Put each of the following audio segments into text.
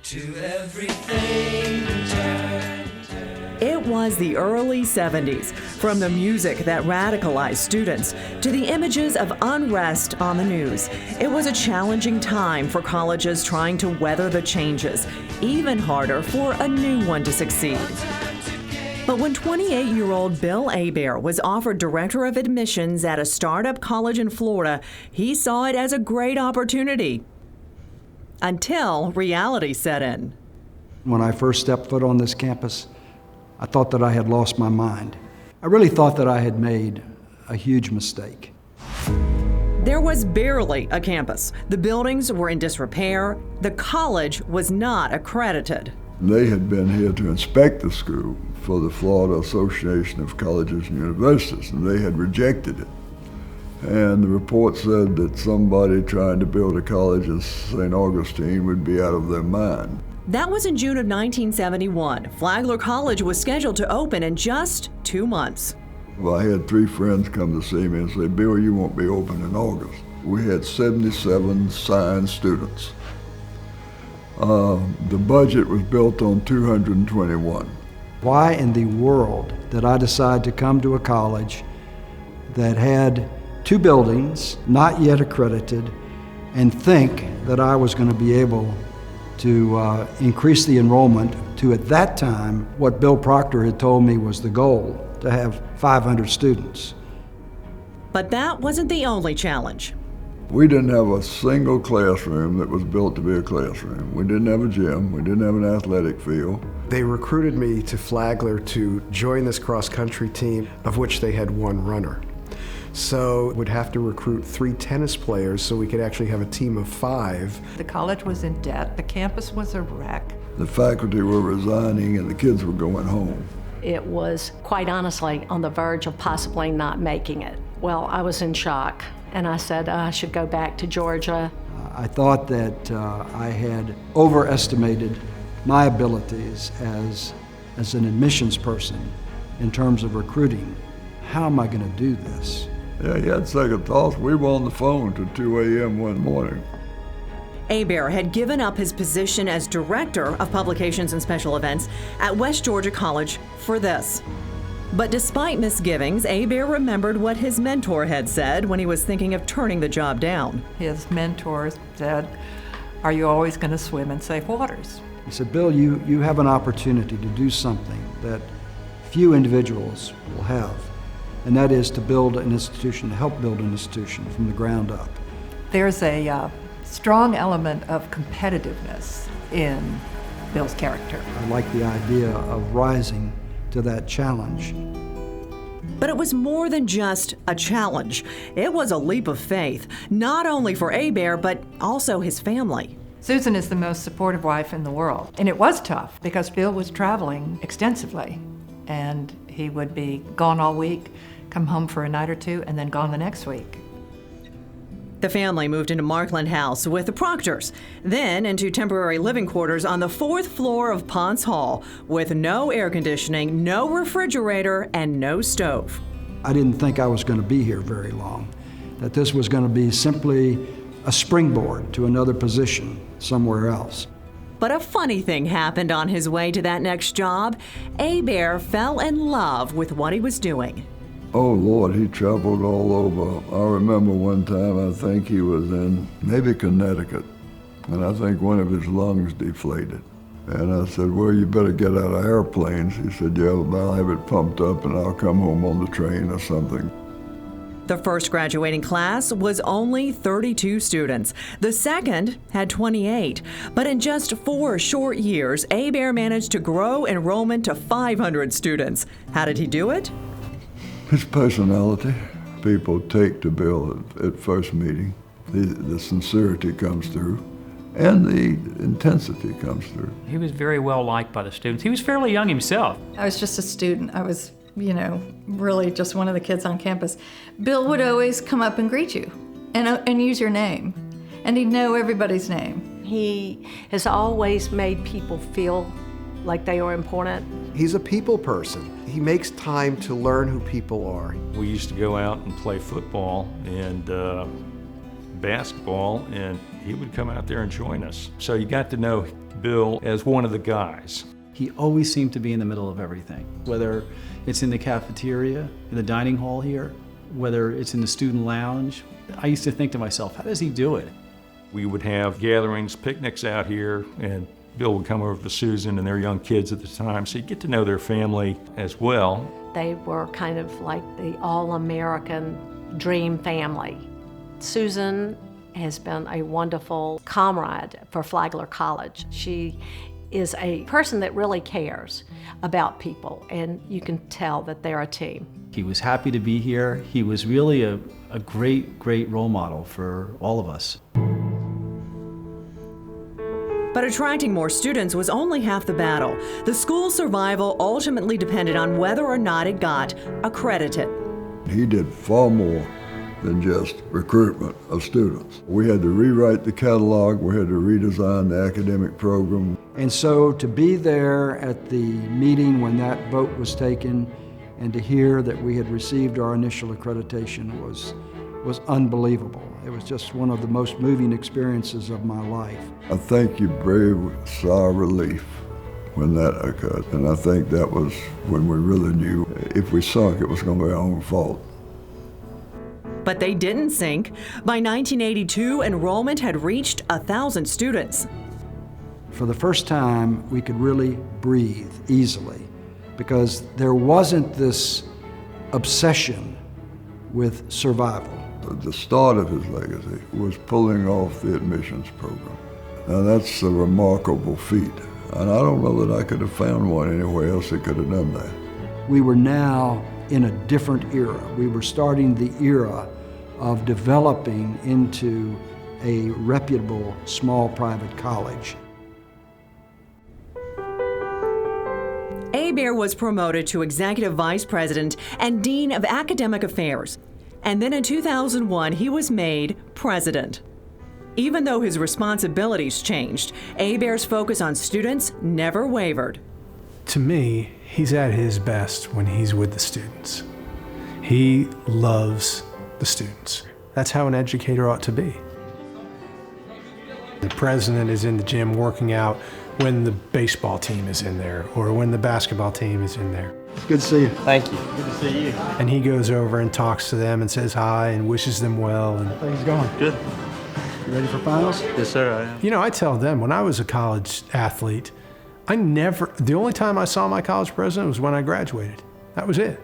To everything turn. It was the early 70s, from the music that radicalized students to the images of unrest on the news. It was a challenging time for colleges trying to weather the changes, even harder for a new one to succeed. But when 28-year-old Bill Abare was offered director of admissions at a startup college in Florida, he saw it as a great opportunity. Until reality set in. When I first stepped foot on this campus, I thought that I had lost my mind. I really thought that I had made a huge mistake. There was barely a campus. The buildings were in disrepair. The college was not accredited. They had been here to inspect the school for the Florida Association of Colleges and Universities, and they had rejected it. And the report said that somebody trying to build a college in St. Augustine would be out of their mind. That was in June of 1971. Flagler College was scheduled to open in just 2 months. Well, I had 3 friends come to see me and say, "Bill, you won't be open in August." We had 77 signed students. The budget was built on 221. Why in the world did I decide to come to a college that had 2 buildings, not yet accredited, and think that I was going to be able to increase the enrollment to, at that time, what Bill Proctor had told me was the goal, to have 500 students. But that wasn't the only challenge. We didn't have a single classroom that was built to be a classroom. We didn't have a gym. We didn't have an athletic field. They recruited me to Flagler to join this cross-country team, of which they had 1 runner. So we'd have to recruit 3 tennis players so we could actually have a team of 5. The college was in debt. The campus was a wreck. The faculty were resigning and the kids were going home. It was, quite honestly, on the verge of possibly not making it. Well, I was in shock, and I said I should go back to Georgia. I thought that I had overestimated my abilities as an admissions person in terms of recruiting. How am I going to do this? Yeah, he had second thoughts. We were on the phone till 2 a.m. one morning. Abare had given up his position as director of publications and special events at West Georgia College for this. But despite misgivings, Abare remembered what his mentor had said when he was thinking of turning the job down. His mentor said, "Are you always going to swim in safe waters?" He said, "Bill, you have an opportunity to do something that few individuals will have, and that is to build an institution, to help build an institution from the ground up." There's a strong element of competitiveness in Bill's character. I like the idea of rising to that challenge. But it was more than just a challenge. It was a leap of faith, not only for Abare, but also his family. Susan is the most supportive wife in the world. And it was tough because Bill was traveling extensively. And he would be gone all week, come home for a night or 2, and then gone the next week. The family moved into Markland House with the Proctors, then into temporary living quarters on the 4th floor of Ponce Hall with no air conditioning, no refrigerator, and no stove. I didn't think I was going to be here very long, that this was going to be simply a springboard to another position somewhere else. But a funny thing happened on his way to that next job. Abare fell in love with what he was doing. Oh, Lord, he traveled all over. I remember one time, I think he was in maybe Connecticut, and I think one of his lungs deflated. And I said, "Well, you better get out of airplanes." He said, "Yeah, but I'll have it pumped up and I'll come home on the train or something." The first graduating class was only 32 students. The second had 28. But in just 4 short years, Abare managed to grow enrollment to 500 students. How did he do it? His personality. People take to Bill at first meeting. The sincerity comes through, and the intensity comes through. He was very well liked by the students. He was fairly young himself. I was just a student. I was, really just one of the kids on campus. Bill would always come up and greet you and use your name, and he'd know everybody's name. He has always made people feel like they are important. He's a people person. He makes time to learn who people are. We used to go out and play football and basketball, and he would come out there and join us. So you got to know Bill as one of the guys. He always seemed to be in the middle of everything, whether it's in the cafeteria, in the dining hall here, whether it's in the student lounge. I used to think to myself, how does he do it? We would have gatherings, picnics out here, and Bill would come over to Susan and their young kids at the time, so you get to know their family as well. They were kind of like the all-American dream family. Susan has been a wonderful comrade for Flagler College. She is a person that really cares about people, and you can tell that they're a team. He was happy to be here. He was really a great role model for all of us. But attracting more students was only half the battle. The school's survival ultimately depended on whether or not it got accredited. He did far more than just recruitment of students. We had to rewrite the catalog, we had to redesign the academic program. And so to be there at the meeting when that vote was taken and to hear that we had received our initial accreditation was unbelievable. It was just one of the most moving experiences of my life. I think you breathed a sigh of relief when that occurred. And I think that was when we really knew if we sunk, it was going to be our own fault. But they didn't sink. By 1982, enrollment had reached 1,000 students. For the first time, we could really breathe easily because there wasn't this obsession with survival. The start of his legacy was pulling off the admissions program. Now that's a remarkable feat, and I don't know that I could have found one anywhere else that could have done that. We were now in a different era. We were starting the era of developing into a reputable small private college. Abare was promoted to Executive Vice President and Dean of Academic Affairs. And then in 2001, he was made president. Even though his responsibilities changed, Abare's focus on students never wavered. To me, he's at his best when he's with the students. He loves the students. That's how an educator ought to be. The president is in the gym working out when the baseball team is in there or when the basketball team is in there. Good to see you. Thank you. Good to see you. And he goes over and talks to them and says hi and wishes them well. And How things going? Good. You ready for finals? Yes, sir, I am. you know, I tell them when I was a college athlete, the only time I saw my college president was when I graduated. That was it.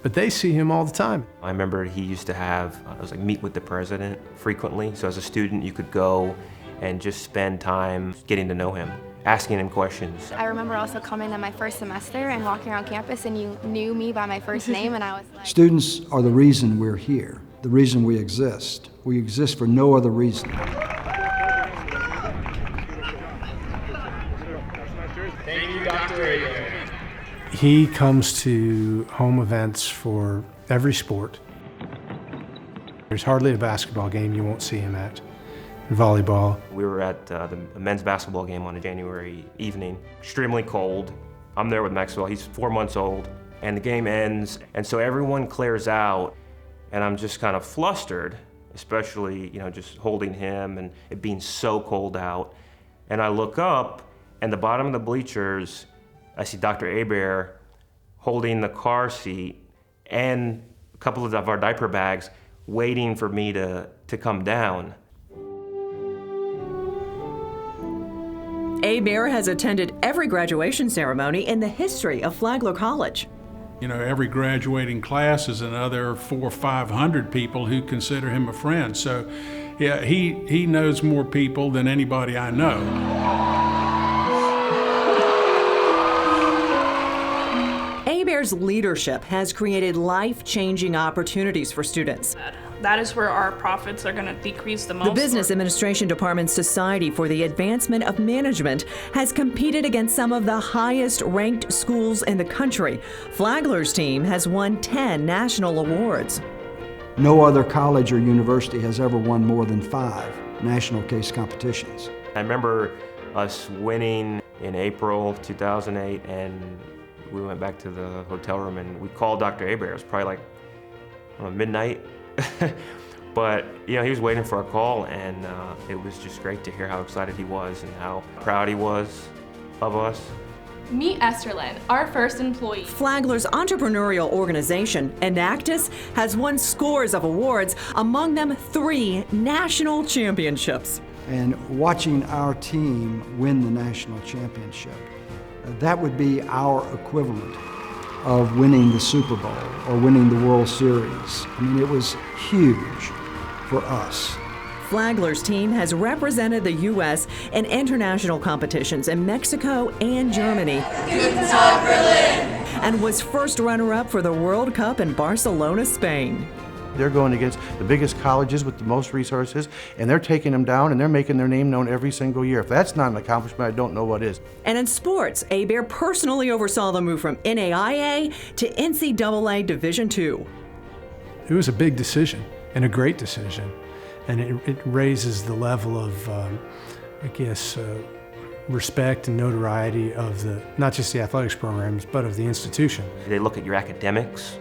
But they see him all the time. I remember he used to have, meet with the president frequently. So as a student, you could go and just spend time getting to know him, asking him questions. I remember also coming in my first semester and walking around campus and you knew me by my first name and I was like... Students are the reason we're here, the reason we exist. We exist for no other reason. Thank you, Dr. Abare. He comes to home events for every sport. There's hardly a basketball game you won't see him at. Volleyball. We were at the men's basketball game on a January evening, extremely cold. I'm there with Maxwell, he's 4 months old, and the game ends, and so everyone clears out, and I'm just kind of flustered, especially, just holding him and it being so cold out. And I look up, and the bottom of the bleachers, I see Dr. Abare holding the car seat and a couple of our diaper bags waiting for me to come down. Abare has attended every graduation ceremony in the history of Flagler College. Every graduating class is another 400 or 500 people who consider him a friend. So, yeah, he knows more people than anybody I know. Abare's leadership has created life-changing opportunities for students. That is where our profits are going to decrease the most. The Business Administration Department's Society for the Advancement of Management has competed against some of the highest-ranked schools in the country. Flagler's team has won 10 national awards. No other college or university has ever won more than 5 national case competitions. I remember us winning in April 2008, and we went back to the hotel room and we called Dr. Abare. It was probably like midnight. But, you know, he was waiting for a call, and it was just great to hear how excited he was and how proud he was of us. Meet Esterlyn, our first employee. Flagler's entrepreneurial organization, Enactus, has won scores of awards, among them 3 national championships. And watching our team win the national championship, that would be our equivalent of winning the Super Bowl or winning the World Series. I mean, it was huge for us. Flagler's team has represented the U.S. in international competitions in Mexico and Germany, and was first runner-up for the World Cup in Barcelona, Spain. They're going against the biggest colleges with the most resources, and they're taking them down, and they're making their name known every single year. If that's not an accomplishment, I don't know what is. And in sports, Abare personally oversaw the move from NAIA to NCAA Division II. It was a big decision and a great decision, and it raises the level of, respect and notoriety of not just the athletics programs, but of the institution. They look at your academics.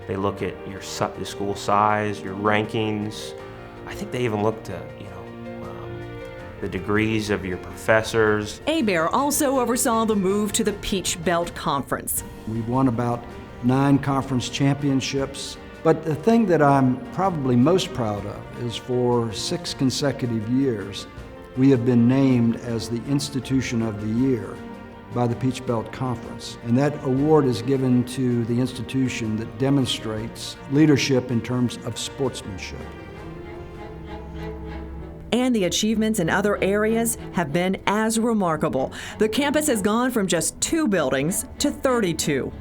They look at your school size, your rankings. I think they even looked at, the degrees of your professors. Abare also oversaw the move to the Peach Belt Conference. We won about 9 conference championships. But the thing that I'm probably most proud of is for 6 consecutive years, we have been named as the Institution of the Year by the Peach Belt Conference. And that award is given to the institution that demonstrates leadership in terms of sportsmanship. And the achievements in other areas have been as remarkable. The campus has gone from just 2 buildings to 32.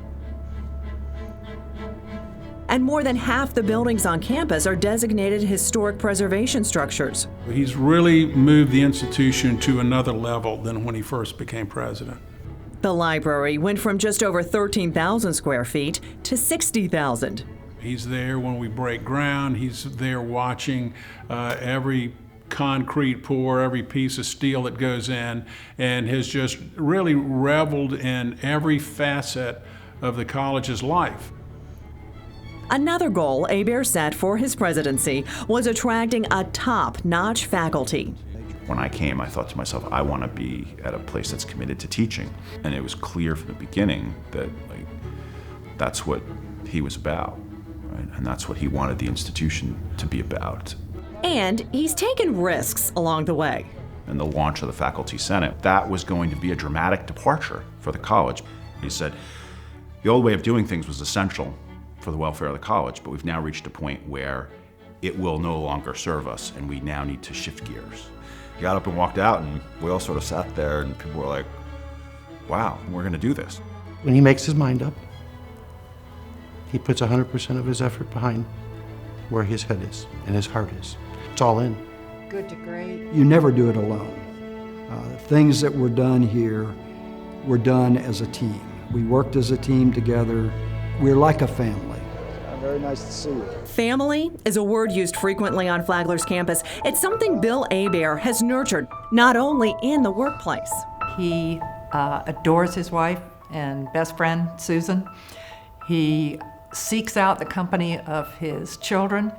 And more than half the buildings on campus are designated historic preservation structures. He's really moved the institution to another level than when he first became president. The library went from just over 13,000 square feet to 60,000. He's there when we break ground. He's there watching every concrete pour, every piece of steel that goes in, and has just really reveled in every facet of the college's life. Another goal Abare set for his presidency was attracting a top-notch faculty. When I came, I thought to myself, I want to be at a place that's committed to teaching. And it was clear from the beginning that that's what he was about, right? And that's what he wanted the institution to be about. And he's taken risks along the way. And the launch of the Faculty Senate, that was going to be a dramatic departure for the college. He said, the old way of doing things was essential for the welfare of the college, but we've now reached a point where it will no longer serve us, and we now need to shift gears. He got up and walked out, and we all sort of sat there, and people were like, wow, we're going to do this. When he makes his mind up, he puts 100% of his effort behind where his head is and his heart is. It's all in. Good to great. You never do it alone. Things that were done here were done as a team. We worked as a team together. We're like a family. Very nice to see you. Family is a word used frequently on Flagler's campus. It's something Bill Abare has nurtured, not only in the workplace. He adores his wife and best friend, Susan. He seeks out the company of his children,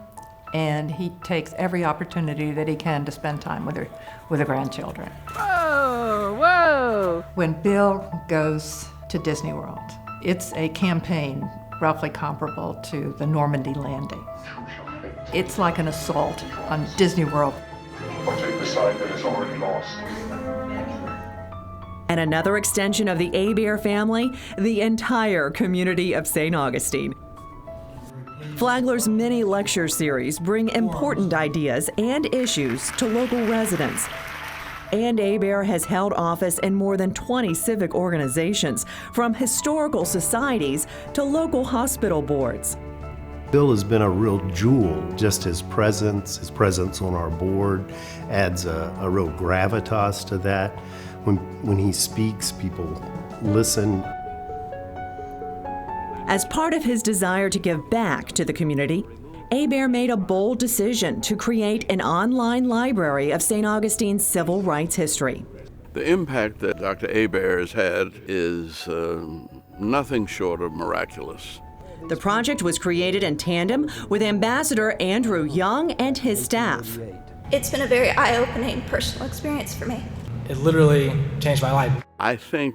and he takes every opportunity that he can to spend time with the grandchildren. Whoa, whoa! When Bill goes to Disney World, it's a campaign roughly comparable to the Normandy landing. It's like an assault on Disney World. Or take the side that is already lost. And another extension of the Abare family, the entire community of St. Augustine. Flagler's many lecture series bring important ideas and issues to local residents. And Abare has held office in more than 20 civic organizations, from historical societies to local hospital boards. Bill has been a real jewel. Just his presence on our board adds a real gravitas to that. When he speaks, people listen. As part of his desire to give back to the community, Abare made a bold decision to create an online library of St. Augustine's civil rights history. The impact that Dr. Abare has had is nothing short of miraculous. The project was created in tandem with Ambassador Andrew Young and his staff. It's been a very eye-opening personal experience for me. It literally changed my life. I think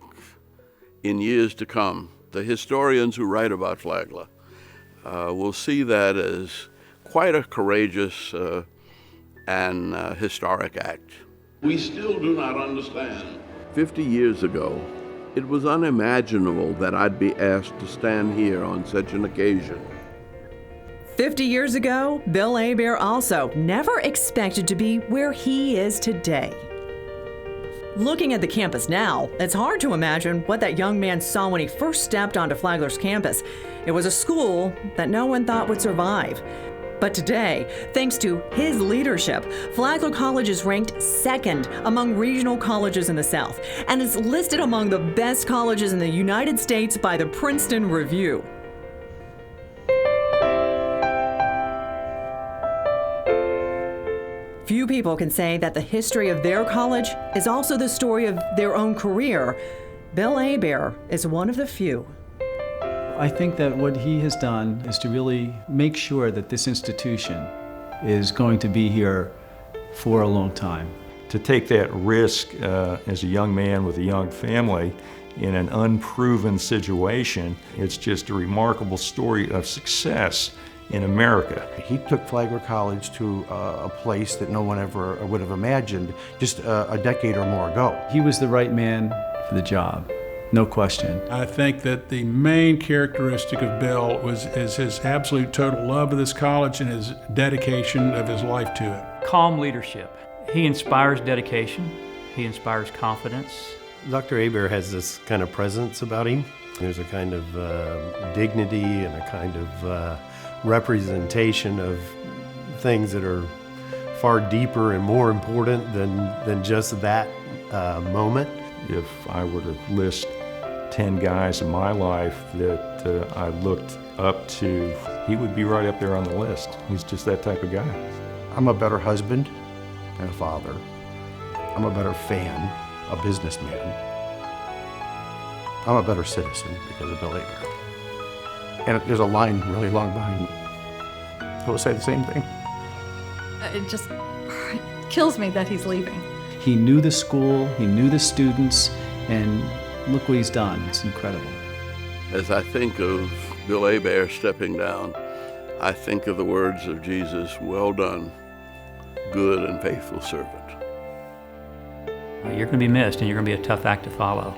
in years to come, the historians who write about Flagler will see that as quite a courageous and historic act. We still do not understand. 50 years ago, it was unimaginable that I'd be asked to stand here on such an occasion. 50 years ago, Bill Abare also never expected to be where he is today. Looking at the campus now, it's hard to imagine what that young man saw when he first stepped onto Flagler's campus. It was a school that no one thought would survive. But today, thanks to his leadership, Flagler College is ranked second among regional colleges in the South and is listed among the best colleges in the United States by the Princeton Review. Few people can say that the history of their college is also the story of their own career. Bill Abare is one of the few. I think that what he has done is to really make sure that this institution is going to be here for a long time. To take that risk as a young man with a young family in an unproven situation, it's just a remarkable story of success in America. He took Flagler College to a place that no one ever would have imagined just a decade or more ago. He was the right man for the job, no question. I think that the main characteristic of Bill is his absolute total love of this college and his dedication of his life to it. Calm leadership. He inspires dedication. He inspires confidence. Dr. Abare has this kind of presence about him. There's a kind of dignity and a kind of representation of things that are far deeper and more important than just that moment. If I were to list 10 guys in my life that I looked up to, he would be right up there on the list. He's just that type of guy. I'm a better husband and a father. I'm a better fan, a businessman. I'm a better citizen because of Bill Abare. And there's a line really long behind me. Will it say the same thing? It just kills me that he's leaving. He knew the school, he knew the students, and look what he's done. It's incredible. As I think of Bill Abare stepping down, I think of the words of Jesus, "Well done, good and faithful servant." You're going to be missed, and you're going to be a tough act to follow.